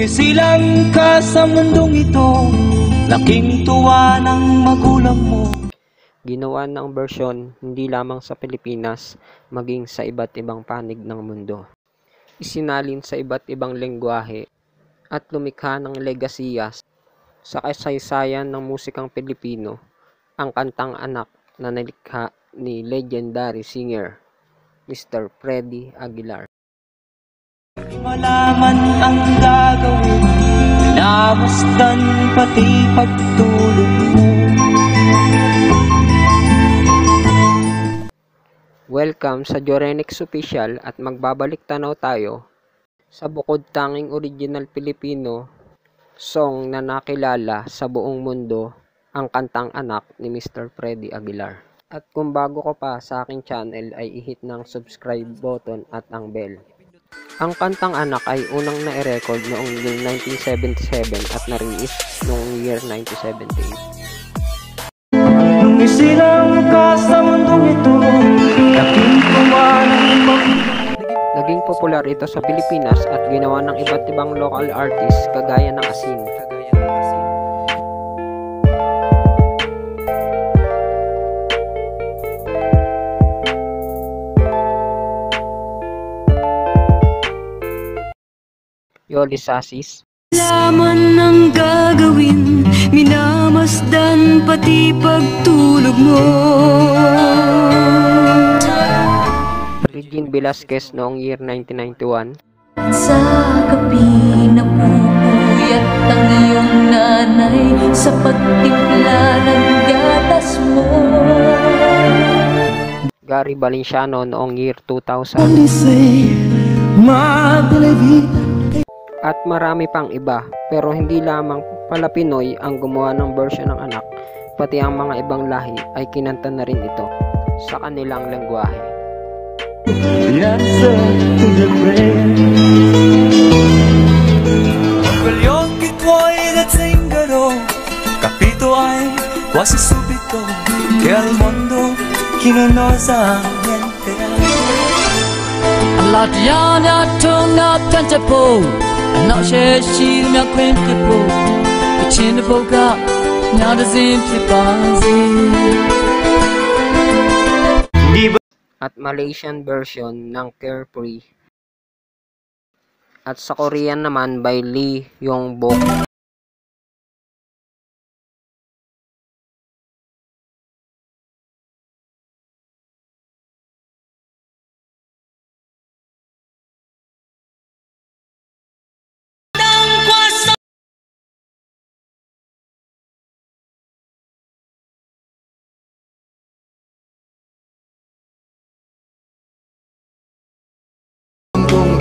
Isilang ka sa mundong ito, laking tuwa ng magulang mo. Ginawa ng bersyon hindi lamang sa Pilipinas, maging sa iba't ibang panig ng mundo. Isinalin sa iba't ibang lengguwahe at lumikha ng legasiya sa kasaysayan ng musikang Pilipino, ang Kantang Anak na nalikha ni legendary singer Mr. Freddy Aguilar. Malaman ang gagawin, namasdan pati pagtulog mo. Welcome sa Jorenix Official at magbabalik tanaw tayo sa bukod tanging original Pilipino song na nakilala sa buong mundo, ang Kantang Anak ni Mr. Freddy Aguilar. At kung bago ka pa sa aking channel ay i-hit ng subscribe button at ang bell. Ang Kantang Anak ay unang na-record noong year 1977 at na-release noong year 1978. Nung isilang ka sa mundong ito, laking tuwa ng Naging popular ito sa Pilipinas at ginawa ng iba't ibang local artists kagaya ng Asin. Yoli Sasis. Laman ang gagawin, minamasdan pati pagtulog mo. Regine Velasquez noong year 1991. Sa gabi napupuyat ang iyong nanay sa pagtimpla ng gatas mo. Gary Valenciano noong year 2000. At marami pang iba, pero hindi lamang pala Pinoy ang gumawa ng version ng Anak, pati ang mga ibang lahi ay kinanta na rin ito sa kanilang lengguwahe. The answer to the prayer. Ang kitwa'y natsingaro, capito ay quasi subito, che al mondo chi non osa niente. La Diana tunga tantapo, not share she me quintipo, the chin of Boga, now the simply banzi. At Malaysian version ng Carefree. At sa Korean naman by Lee Yong-bok.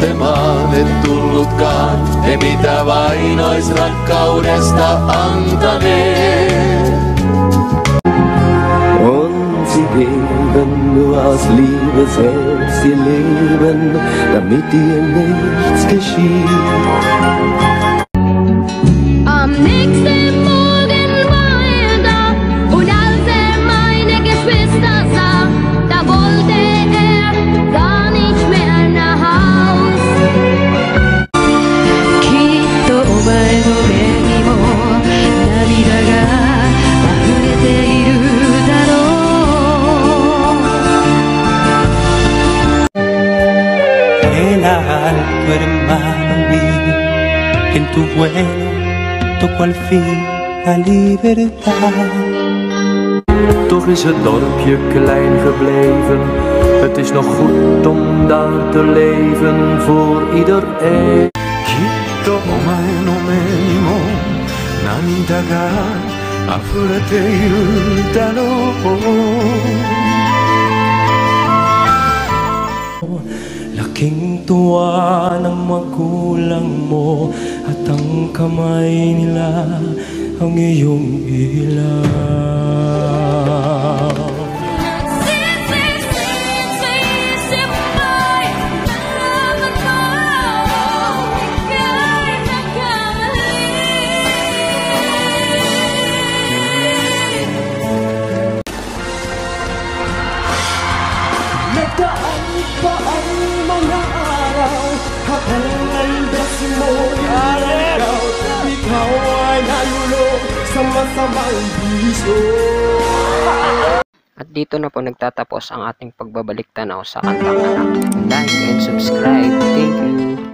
Temaan tullutkaan, ei mitä vain ois rakkaudesta antaneet. Und sie geben nur aus Liebe selbst ihr Leben, damit dir nichts geschieht. Am nächsten Morgen war da und als meine Geschwister sah, da wollte gar nicht mehr nach Haus. Kitto omae no me ni mo narida ga afurete iru darou. El alto hermano mío, en tu vuelo tocó al fin la libertad. Toch is het dorpje klein gebleven. Het is nog goed om daar te leven voor iedereen. Kitto omae no me ni mo namida ga afurete iru darou. Laking tuwa ng magulang mo at ang kamay nila ang iyong ilaw. Nagdaan pa ang mga araw habang landas mo Ikaw ay nalulong sa masamang bisyo. At dito na po nagtatapos ang ating pagbabalik tanaw sa Kantang Anak. Like and subscribe. Thank you.